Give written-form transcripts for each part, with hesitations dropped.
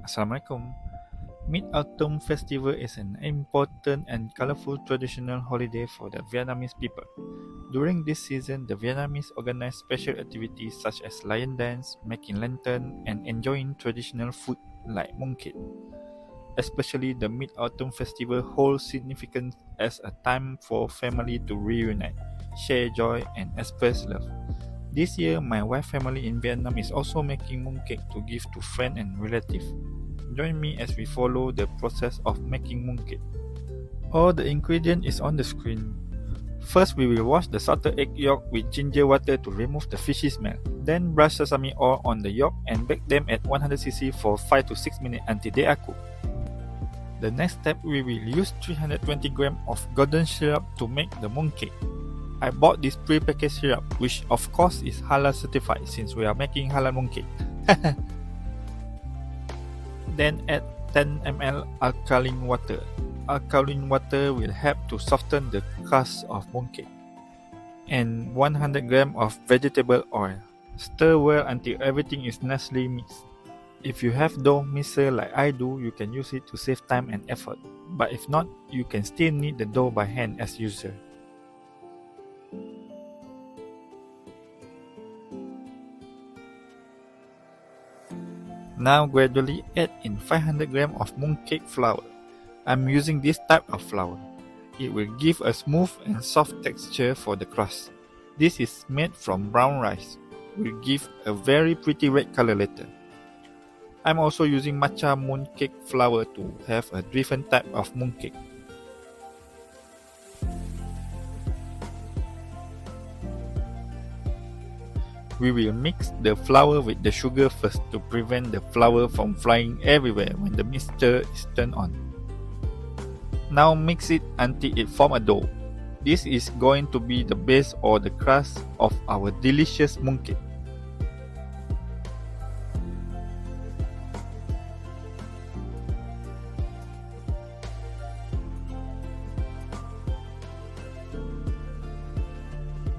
Assalamualaikum. Mid-Autumn Festival is an important and colorful traditional holiday for the Vietnamese people. During this season, the Vietnamese organize special activities such as lion dance, making lantern, and enjoying traditional food like mooncake. Especially the Mid-Autumn Festival holds significance as a time for family to reunite, share joy, and express love. This year, my wife family in Vietnam is also making mooncake to give to friends and relatives. Join me as we follow the process of making mooncake. All the ingredient is on the screen. First, we will wash the salted egg yolk with ginger water to remove the fishy smell. Then brush sesame oil on the yolk and bake them at 100 cc for 5 to 6 minutes until they are cooked. The next step, we will use 320 grams of golden syrup to make the mooncake. I bought this pre-packaged syrup, which of course is halal certified since we are making halal mooncake. Then add 10 ml alkaline water. Alkaline water will help to soften the crust of mooncake. And 100 grams of vegetable oil. Stir well until everything is nicely mixed. If you have dough mixer like I do, you can use it to save time and effort. But if not, you can still knead the dough by hand as usual. Now gradually add in 500 grams of mooncake flour. I'm using this type of flour. It will give a smooth and soft texture for the crust. This is made from brown rice. Will give a very pretty red color later. I'm also using matcha mooncake flour to have a different type of mooncake. We will mix the flour with the sugar first to prevent the flour from flying everywhere when the mixture is turned on. Now mix it until it forms a dough. This is going to be the base or the crust of our delicious mooncake.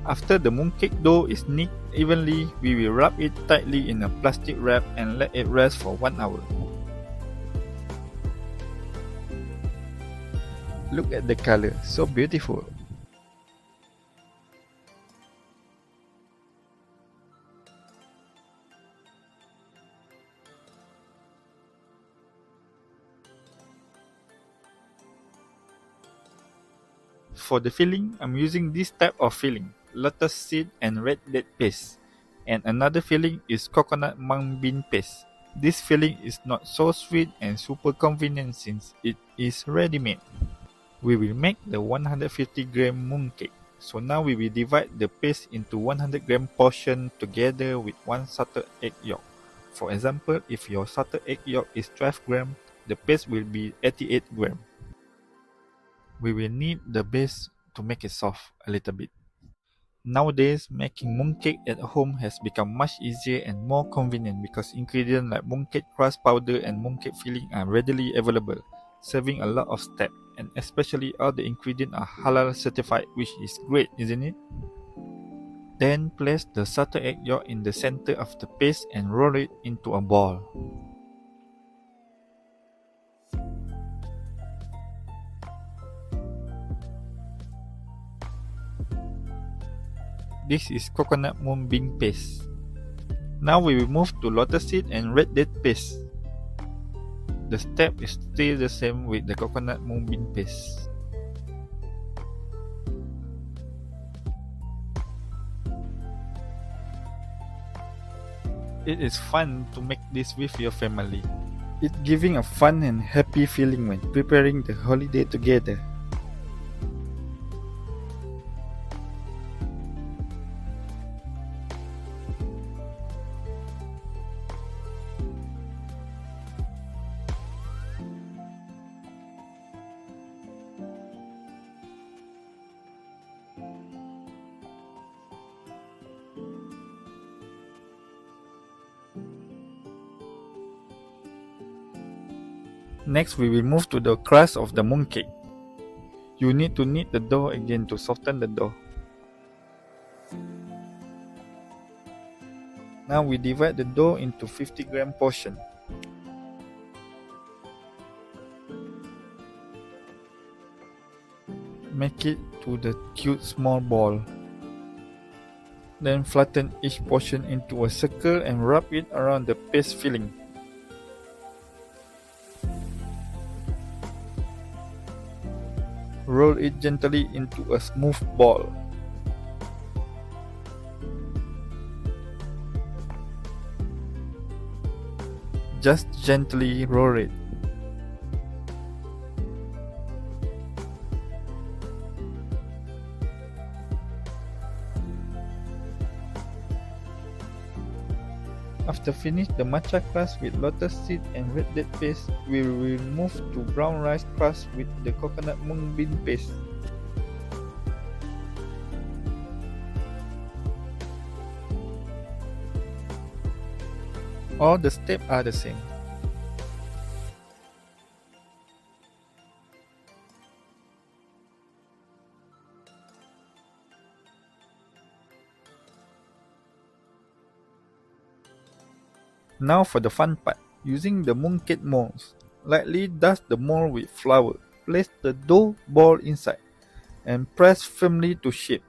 After the mooncake dough is kneaded evenly, we will wrap it tightly in a plastic wrap and let it rest for 1 hour. Look at the color, so beautiful. For the filling, I'm using this type of filling, lotus seed and red date paste. And another filling is coconut mung bean paste. This filling is not so sweet and super convenient since it is ready-made. We will make the 150 gram mooncake. So now we will divide the paste into 100 gram portion together with 1 salted egg yolk. For example, if your salted egg yolk is 12 gram, the paste will be 88 gram. We will knead the base to make it soft a little bit. Nowadays, making mooncake at home has become much easier and more convenient because ingredients like mooncake crust powder and mooncake filling are readily available, saving a lot of steps, and especially all the ingredients are halal certified, which is great, isn't it? Then place the salted egg yolk in the center of the paste and roll it into a ball. This is coconut mung bean paste. Now we will move to lotus seed and red date paste. The step is still the same with the coconut mung bean paste. It is fun to make this with your family. It's giving a fun and happy feeling when preparing the holiday together. Next, we will move to the crust of the mooncake. You need to knead the dough again to soften the dough. Now we divide the dough into 50 gram portion. Make it to the cute small ball. Then flatten each portion into a circle and wrap it around the paste filling. Roll it gently into a smooth ball. Just gently roll it. After finish the matcha crust with lotus seed and red date paste, we will move to brown rice crust with the coconut mung bean paste. All the steps are the same. Now for the fun part, using the mooncake molds. Lightly dust the mold with flour. Place the dough ball inside and press firmly to shape.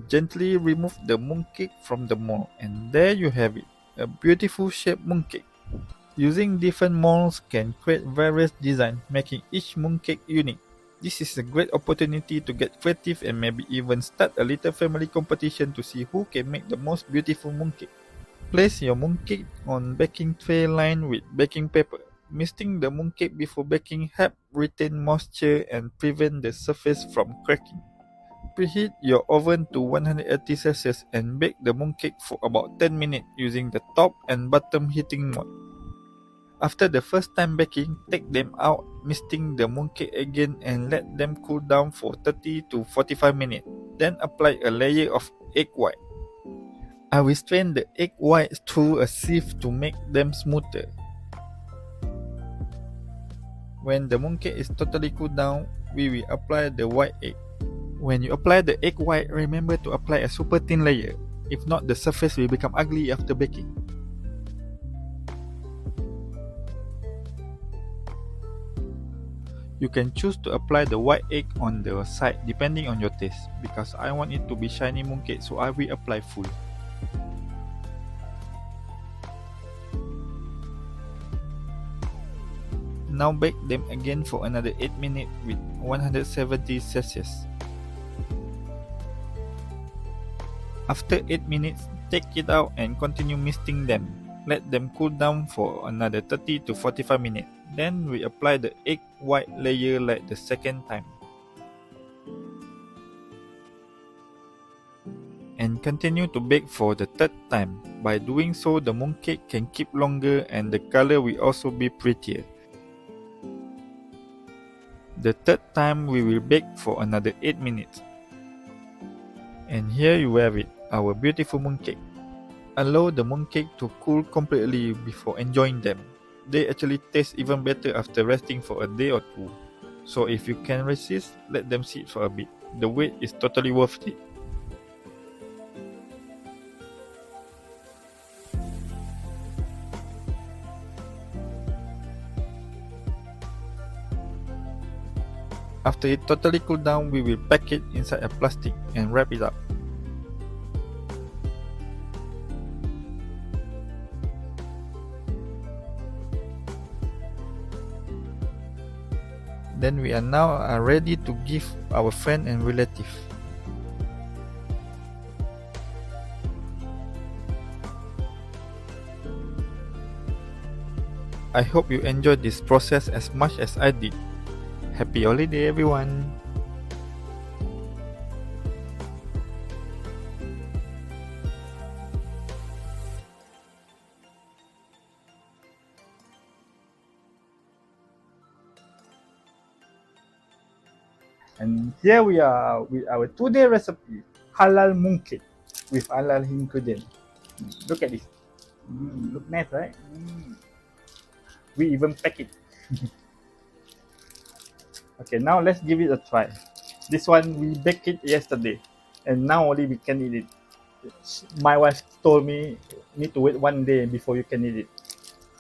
Gently remove the mooncake from the mold, and there you have it, a beautiful shaped mooncake. Using different molds can create various designs, making each mooncake unique. This is a great opportunity to get creative and maybe even start a little family competition to see who can make the most beautiful mooncake. Place your mooncake on baking tray lined with baking paper. Misting the mooncake before baking helps retain moisture and prevent the surface from cracking. Preheat your oven to 180 Celsius and bake the mooncake for about 10 minutes using the top and bottom heating mode. After the first time baking, take them out, misting the mooncake again and let them cool down for 30 to 45 minutes. Then apply a layer of egg white. I will strain the egg whites through a sieve to make them smoother. When the mooncake is totally cooled down, we will apply the white egg. When you apply the egg white, remember to apply a super thin layer. If not, the surface will become ugly after baking. You can choose to apply the white egg on the side depending on your taste. Because I want it to be shiny mooncake, so I will apply full. Now bake them again for another 8 minutes with 170 Celsius. After 8 minutes, take it out and continue misting them. Let them cool down for another 30 to 45 minutes. Then we apply the egg white layer like the second time. And continue to bake for the third time. By doing so, the mooncake can keep longer and the color will also be prettier. The third time we will bake for another 8 minutes. And here you have it, our beautiful mooncake. Allow the mooncake to cool completely before enjoying them. They actually taste even better after resting for a day or two. So if you can resist, let them sit for a bit. The wait is totally worth it. After it totally cooled down, we will pack it inside a plastic and wrap it up. Then we are now ready to give our friend and relative. I hope you enjoyed this process as much as I did. Happy holiday, everyone! And here we are with our today recipe, halal mooncake with halal ingredients. Look at this. Look nice, right? We even pack it. Okay, now let's give it a try. This one we baked it yesterday, and now only we can eat it. My wife told me need to wait 1 day before you can eat it.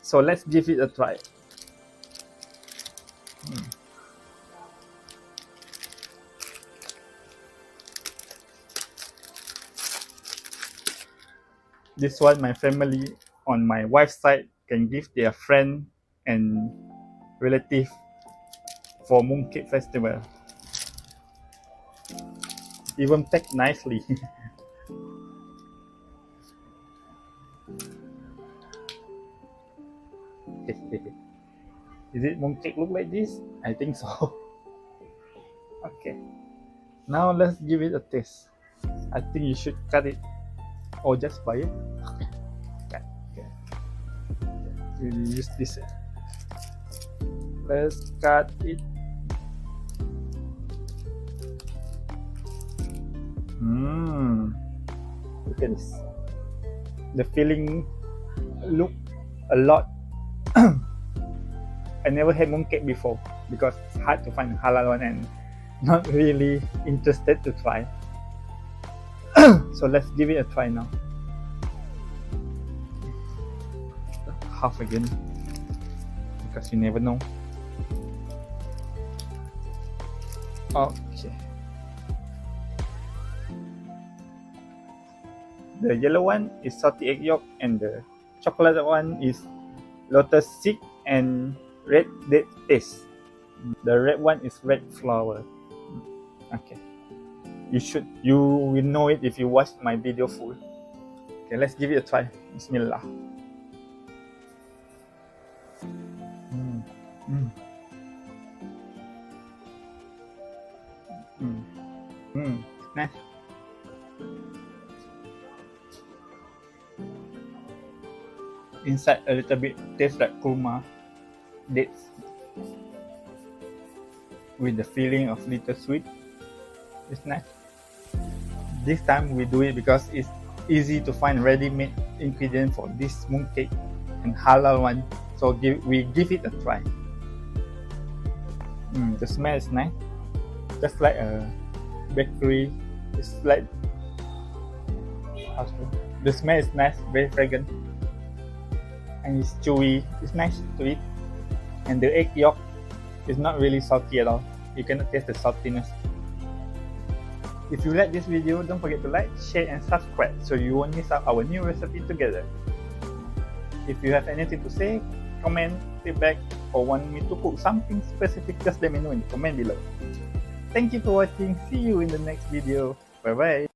So let's give it a try. This one my family on my wife's side can give their friend and relative for Mooncake festival. Even packed nicely. Is it mooncake look like this? I think so. Okay. Now let's give it a taste. I think you should cut it or just buy it. Okay. Cut. Okay. We'll use this. Let's cut it. Look at this. The filling look a lot. I never had mooncake before because it's hard to find halal one and not really interested to try. So let's give it a try now. Half again because you never know. Okay. The yellow one is salty egg yolk and the chocolate one is lotus seed and red date paste. The red one is red flower. Okay. You will know it if you watch my video full. Okay, let's give it a try. Bismillah. Nice. Inside a little bit tastes like kurma dates with the feeling of little sweet. It's nice. This time we do it because it's easy to find ready-made ingredient for this mooncake and halal one. So we give it a try. The smell is nice, just like a bakery. It's like the smell is nice, very fragrant, and it's chewy. It's nice to eat, and the egg yolk is not really salty at all. You cannot taste the saltiness. If you like this video, don't forget to like, share and subscribe so you won't miss out our new recipe together. If you have anything to say, comment, feedback, or want me to cook something specific, just let me know in the comment below. Thank you for watching. See you in the next video. Bye bye.